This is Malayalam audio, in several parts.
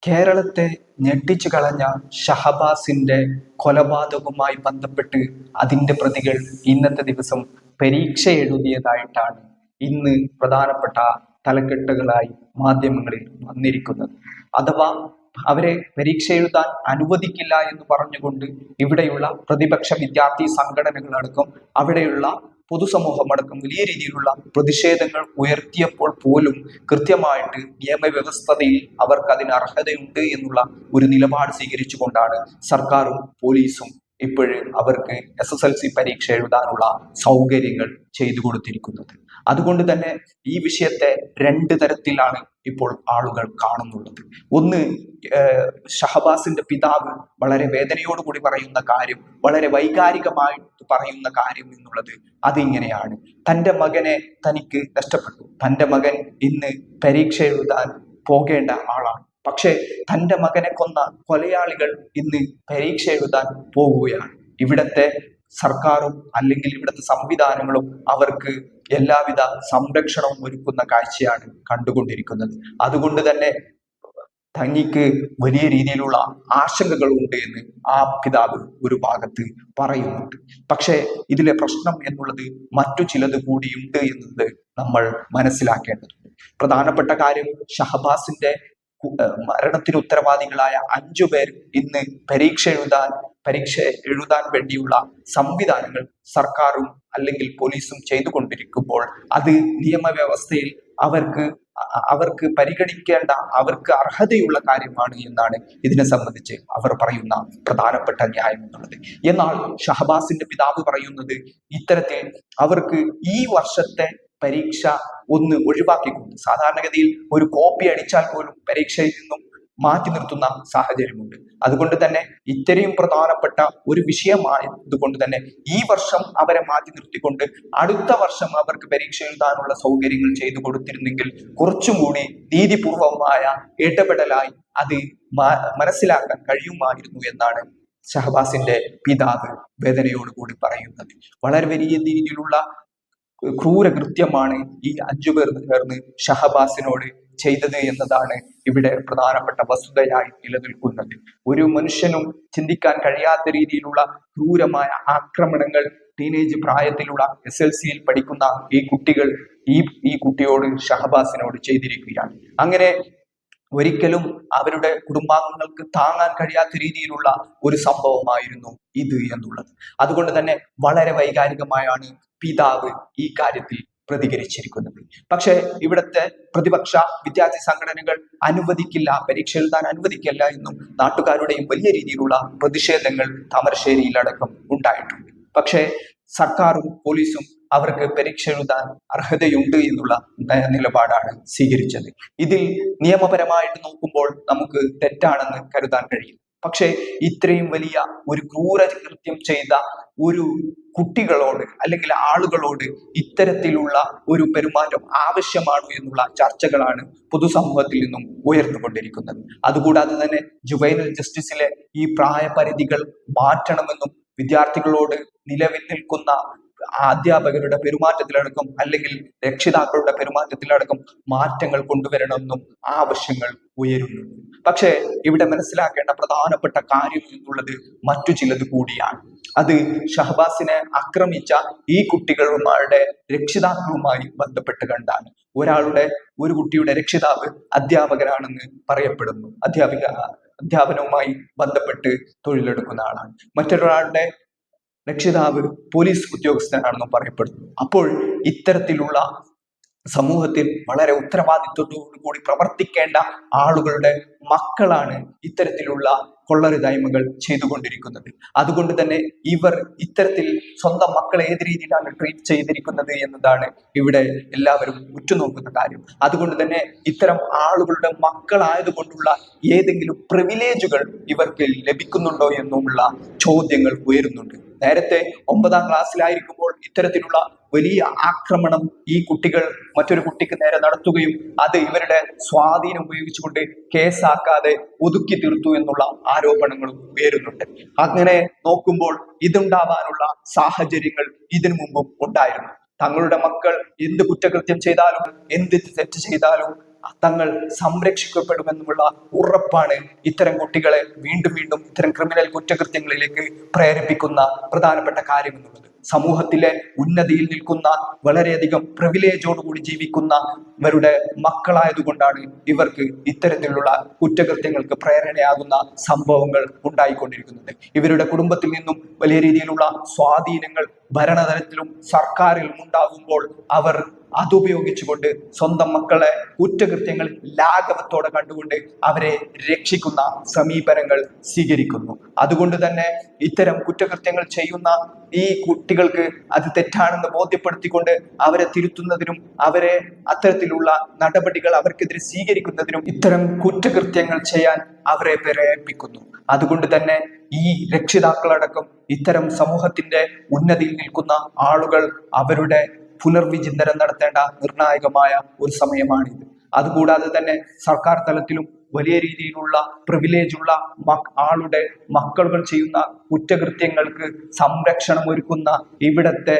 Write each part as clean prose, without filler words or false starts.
കേരളത്തെ ഞെട്ടിച്ചു കളഞ്ഞ ഷഹബാസിന്റെ കൊലപാതകവുമായി ബന്ധപ്പെട്ട് അതിന്റെ പ്രതികൾ ഇന്നത്തെ ദിവസം പരീക്ഷ എഴുതിയതായിട്ടാണ് ഇന്ന് പ്രധാനപ്പെട്ട തലക്കെട്ടുകളായി മാധ്യമങ്ങളിൽ വന്നിരിക്കുന്നത്. അഥവാ അവരെ പരീക്ഷ എഴുതാൻ അനുവദിക്കില്ല എന്ന് പറഞ്ഞുകൊണ്ട് ഇവിടെയുള്ള പ്രതിപക്ഷ വിദ്യാർത്ഥി സംഘടനകളടക്കം അവിടെയുള്ള പൊതുസമൂഹമടക്കം വലിയ രീതിയിലുള്ള പ്രതിഷേധങ്ങൾ ഉയർത്തിയപ്പോൾ പോലും കൃത്യമായിട്ട് നിയമവ്യവസ്ഥതയിൽ അവർക്ക് അതിന് അർഹതയുണ്ട് എന്നുള്ള ഒരു നിലപാട് സ്വീകരിച്ചുകൊണ്ടാണ് സർക്കാരും പോലീസും ഇപ്പോഴും അവർക്ക് SSLC പരീക്ഷ എഴുതാനുള്ള സൗകര്യങ്ങൾ ചെയ്തു കൊടുത്തിരിക്കുന്നത്. അതുകൊണ്ട് തന്നെ ഈ വിഷയത്തെ രണ്ട് തരത്തിലാണ് ഇപ്പോൾ ആളുകൾ കാണുന്നുള്ളത്. ഒന്ന്, ഷഹബാസിന്റെ പിതാവ് വളരെ വേദനയോടുകൂടി പറയുന്ന കാര്യം, വളരെ വൈകാരികമായിട്ട് പറയുന്ന കാര്യം എന്നുള്ളത് അതിങ്ങനെയാണ്: തൻ്റെ മകനെ തനിക്ക് നഷ്ടപ്പെട്ടു. തൻ്റെ മകൻ ഇന്ന് പരീക്ഷ എഴുതാൻ പോകേണ്ട ആളാണ്. പക്ഷെ തൻ്റെ മകനെ കൊന്ന കൊലയാളികൾ ഇന്ന് പരീക്ഷ എഴുതാൻ പോകുകയാണ്. ഇവിടത്തെ സർക്കാരും അല്ലെങ്കിൽ ഇവിടുത്തെ സംവിധാനങ്ങളും അവർക്ക് എല്ലാവിധ സംരക്ഷണവും ഒരുക്കുന്ന കാഴ്ചയാണ് കണ്ടുകൊണ്ടിരിക്കുന്നത്. അതുകൊണ്ട് തന്നെ തനിക്ക് വലിയ രീതിയിലുള്ള ആശങ്കകൾ ഉണ്ട് എന്ന് ആ പിതാവ് ഒരു ഭാഗത്ത് പറയുന്നുണ്ട്. പക്ഷേ ഇതിലെ പ്രശ്നം എന്നുള്ളത് മറ്റു ചിലത് കൂടിയുണ്ട് എന്നത് നമ്മൾ മനസ്സിലാക്കേണ്ടതുണ്ട്. പ്രധാനപ്പെട്ട കാര്യം, ഷഹബാസിന്റെ മരണത്തിന് ഉത്തരവാദികളായ 5 പേർ ഇന്ന് പരീക്ഷ എഴുതാൻ വേണ്ടിയുള്ള സംവിധാനങ്ങൾ സർക്കാരും അല്ലെങ്കിൽ പോലീസും ചെയ്തുകൊണ്ടിരിക്കുമ്പോൾ അത് നിയമവ്യവസ്ഥയിൽ അവർക്ക് പരിഗണിക്കേണ്ട, അവർക്ക് അർഹതയുള്ള കാര്യമാണ് എന്നാണ് ഇതിനെ സംബന്ധിച്ച് അവർ പറയുന്ന പ്രധാനപ്പെട്ട ന്യായം എന്നുള്ളത്. എന്നാൽ ഷഹബാസിന്റെ പിതാവ് പറയുന്നത് ഇത്തരത്തിൽ അവർക്ക് ഈ വർഷത്തെ പരീക്ഷ ഒന്ന് ഒഴിവാക്കിക്കൊണ്ട്, സാധാരണഗതിയിൽ ഒരു കോപ്പി അടിച്ചാൽ പോലും പരീക്ഷയിൽ നിന്നും മാറ്റി നിർത്തുന്ന സാഹചര്യമുണ്ട്. അതുകൊണ്ട് തന്നെ ഇത്രയും പ്രധാനപ്പെട്ട ഒരു വിഷയമായതുകൊണ്ട് തന്നെ ഈ വർഷം അവരെ മാറ്റി നിർത്തിക്കൊണ്ട് അടുത്ത വർഷം അവർക്ക് പരീക്ഷ എഴുതാനുള്ള സൗകര്യങ്ങൾ ചെയ്തു കൊടുത്തിരുന്നെങ്കിൽ കുറച്ചും കൂടി നീതിപൂർവമായ ഇടപെടലായി അത് മനസ്സിലാക്കാൻ കഴിയുമായിരുന്നു എന്നാണ് ഷഹബാസിന്റെ പിതാവ് വേദനയോടുകൂടി പറയുന്നത്. വളരെ വലിയ രീതിയിലുള്ള ക്രൂരകൃത്യമാണ് ഈ 5 പേർ ചേർന്ന് ഷഹബാസിനോട് ചെയ്തത് എന്നതാണ് ഇവിടെ പ്രധാനപ്പെട്ട വസ്തുതയായി നിലനിൽക്കുന്നത്. ഒരു മനുഷ്യനും ചിന്തിക്കാൻ കഴിയാത്ത രീതിയിലുള്ള ക്രൂരമായ ആക്രമണങ്ങൾ ടീനേജ് പ്രായത്തിലുള്ള SLCയിൽ പഠിക്കുന്ന ഈ കുട്ടികൾ ഈ കുട്ടിയോട്, ഷഹബാസിനോട് ചെയ്തിരിക്കുകയാണ്. അങ്ങനെ ഒരിക്കലും അവരുടെ കുടുംബാംഗങ്ങൾക്ക് താങ്ങാൻ കഴിയാത്ത രീതിയിലുള്ള ഒരു സംഭവമായിരുന്നു ഇത് എന്നുള്ളത്. അതുകൊണ്ട് തന്നെ വളരെ വൈകാരികമായാണ് പിതാവ് ഈ കാര്യത്തിൽ പ്രതികരിച്ചിരിക്കുന്നത്. പക്ഷെ ഇവിടുത്തെ പ്രതിപക്ഷ വിദ്യാർത്ഥി സംഘടനകൾ പരീക്ഷ എഴുതാൻ അനുവദിക്കില്ല എന്നും നാട്ടുകാരുടെയും വലിയ രീതിയിലുള്ള പ്രതിഷേധങ്ങൾ താമരശ്ശേരിയിലടക്കം ഉണ്ടായിട്ടുണ്ട്. പക്ഷേ സർക്കാരും പോലീസും അവർക്ക് പരീക്ഷ എഴുതാൻ അർഹതയുണ്ട് എന്നുള്ള നിലപാടാണ് സ്വീകരിച്ചത്. ഇതിൽ നിയമപരമായിട്ട് നോക്കുമ്പോൾ നമുക്ക് തെറ്റാണെന്ന് കരുതാൻ കഴിയും. പക്ഷേ ഇത്രയും വലിയ ഒരു ക്രൂരകൃത്യം ചെയ്ത ഒരു കുട്ടികളോട് അല്ലെങ്കിൽ ആളുകളോട് ഇത്തരത്തിലുള്ള ഒരു പെരുമാറ്റം ആവശ്യമാണോ എന്നുള്ള ചർച്ചകളാണ് പൊതുസമൂഹത്തിൽ നിന്നും ഉയർന്നുകൊണ്ടിരിക്കുന്നത്. അതുകൂടാതെ തന്നെ ജുവൈനൽ ജസ്റ്റിസിലെ ഈ പ്രായപരിധികൾ മാറ്റണമെന്നും വിദ്യാർത്ഥികളോട് നിലവിൽ നിൽക്കുന്ന അധ്യാപകരുടെ പെരുമാറ്റത്തിലടക്കം അല്ലെങ്കിൽ രക്ഷിതാക്കളുടെ പെരുമാറ്റത്തിലടക്കം മാറ്റങ്ങൾ കൊണ്ടുവരണമെന്നും ആവശ്യങ്ങൾ ഉയരുന്നുണ്ട്. പക്ഷേ ഇവിടെ മനസ്സിലാക്കേണ്ട പ്രധാനപ്പെട്ട കാര്യം എന്നുള്ളത് മറ്റു ചിലത് കൂടിയാണ്. അത് ഷഹബാസിനെ ആക്രമിച്ച ഈ കുട്ടികളുടെ രക്ഷിതാക്കളുമായി ബന്ധപ്പെട്ട് കണ്ടാണ്. ഒരു കുട്ടിയുടെ രക്ഷിതാവ് അധ്യാപകരാണെന്ന് പറയപ്പെടുന്നു. അധ്യാപനവുമായി ബന്ധപ്പെട്ട് തൊഴിലെടുക്കുന്ന ആളാണ്. മറ്റൊരാളുടെ രക്ഷിതാവ് പോലീസ് ഉദ്യോഗസ്ഥനാണെന്നും പറയപ്പെടുന്നു. അപ്പോൾ ഇത്തരത്തിലുള്ള സമൂഹത്തിൽ വളരെ ഉത്തരവാദിത്വത്തോടു കൂടി പ്രവർത്തിക്കേണ്ട ആളുകളുടെ മക്കളാണ് ഇത്തരത്തിലുള്ള കൊള്ളരുതായ്മകൾ ചെയ്തുകൊണ്ടിരിക്കുന്നത്. അതുകൊണ്ട് തന്നെ ഇവർ ഇത്തരത്തിൽ സ്വന്തം മക്കളെ ഏത് രീതിയിലാണ് ട്രീറ്റ് ചെയ്തിരിക്കുന്നത് എന്നതാണ് ഇവിടെ എല്ലാവരും ഉറ്റുനോക്കുന്ന കാര്യം. അതുകൊണ്ട് തന്നെ ഇത്തരം ആളുകളുടെ മക്കളായതുകൊണ്ടുള്ള ഏതെങ്കിലും പ്രിവിലേജുകൾ ഇവർക്ക് ലഭിക്കുന്നുണ്ടോ എന്നുമുള്ള ചോദ്യങ്ങൾ ഉയരുന്നുണ്ട്. നേരത്തെ 9ാം ക്ലാസ്സിലായിരിക്കുമ്പോൾ ഇത്തരത്തിലുള്ള വലിയ ആക്രമണം ഈ കുട്ടികൾ മറ്റൊരു കുട്ടിക്ക് നേരെ നടത്തുകയും അത് ഇവരുടെ സ്വാധീനം ഉപയോഗിച്ചുകൊണ്ട് കേസാക്കാതെ ഒതുക്കി തീർത്തു എന്നുള്ള ആരോപണങ്ങളും ഉയരുന്നുണ്ട്. അങ്ങനെ നോക്കുമ്പോൾ ഇതുണ്ടാവാനുള്ള സാഹചര്യങ്ങൾ ഇതിനു മുമ്പും ഉണ്ടായിരുന്നു. തങ്ങളുടെ മക്കൾ എന്ത് കുറ്റകൃത്യം ചെയ്താലും എന്ത് തെറ്റ് ചെയ്താലും തങ്ങൾ സംരക്ഷിക്കപ്പെടുമെന്നുമുള്ള ഉറപ്പാണ് ഇത്തരം കുട്ടികളെ വീണ്ടും വീണ്ടും ഇത്തരം ക്രിമിനൽ കുറ്റകൃത്യങ്ങളിലേക്ക് പ്രേരിപ്പിക്കുന്ന പ്രധാനപ്പെട്ട കാര്യം എന്നുള്ളത്. സമൂഹത്തിലെ ഉന്നതിയിൽ നിൽക്കുന്ന വളരെയധികം പ്രിവിലേജോടുകൂടി ജീവിക്കുന്നവരുടെ മക്കളായതുകൊണ്ടാണ് ഇവർക്ക് ഇത്തരത്തിലുള്ള കുറ്റകൃത്യങ്ങൾക്ക് പ്രേരണയാകുന്ന സംഭവങ്ങൾ ഉണ്ടായിക്കൊണ്ടിരിക്കുന്നത്. ഇവരുടെ കുടുംബത്തിൽ നിന്നും വലിയ രീതിയിലുള്ള സ്വാധീനങ്ങൾ ഭരണതലത്തിലും സർക്കാരിലും ഉണ്ടാകുമ്പോൾ അവർ അതുപയോഗിച്ചുകൊണ്ട് സ്വന്തം മക്കളെ കുറ്റകൃത്യങ്ങൾ ലാഘവത്തോടെ കണ്ടുകൊണ്ട് അവരെ രക്ഷിക്കുന്ന സമീപനങ്ങൾ സ്വീകരിക്കുന്നു. അതുകൊണ്ട് തന്നെ ഇത്തരം കുറ്റകൃത്യങ്ങൾ ചെയ്യുന്ന ഈ കുട്ടികൾക്ക് അത് തെറ്റാണെന്ന് ബോധ്യപ്പെടുത്തിക്കൊണ്ട് അവരെ തിരുത്തുന്നതിനും അവരെ അത്തരത്തിലുള്ള നടപടികൾ അവർക്കെതിരെ സ്വീകരിക്കുന്നതിനും ഇത്തരം കുറ്റകൃത്യങ്ങൾ ചെയ്യാൻ അവരെ പ്രേരിപ്പിക്കുന്നു. അതുകൊണ്ട് തന്നെ ഈ രക്ഷിതാക്കളടക്കം ഇത്തരം സമൂഹത്തിന്റെ ഉന്നതിയിൽ നിൽക്കുന്ന ആളുകൾ അവരുടെ പുനർവിചിന്തനം നടത്തേണ്ട നിർണായകമായ ഒരു സമയമാണിത്. അതുകൂടാതെ തന്നെ സർക്കാർ തലത്തിലും വലിയ രീതിയിലുള്ള പ്രിവിലേജ് ഉള്ള ആളുടെ മക്കൾ ചെയ്യുന്ന കുറ്റകൃത്യങ്ങൾക്ക് സംരക്ഷണം ഒരുക്കുന്ന ഇവിടത്തെ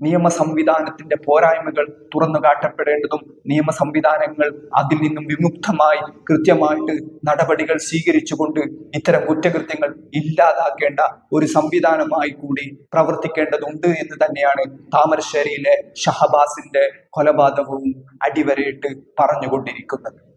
നിയമ സംവിധാനത്തിന്റെ പോരായ്മകൾ തുറന്നു കാട്ടപ്പെടേണ്ടതും നിയമ സംവിധാനങ്ങൾ അതിൽ നിന്നും വിമുക്തമായി കൃത്യമായിട്ട് നടപടികൾ സ്വീകരിച്ചുകൊണ്ട് ഇത്തരം കുറ്റകൃത്യങ്ങൾ ഇല്ലാതാക്കേണ്ട ഒരു സംവിധാനമായി കൂടി പ്രവർത്തിക്കേണ്ടതുണ്ട് എന്ന് തന്നെയാണ് താമരശ്ശേരിയിലെ ഷഹബാസിന്റെ കൊലപാതകവും അടിവരയിട്ട് പറഞ്ഞുകൊണ്ടിരിക്കുന്നത്.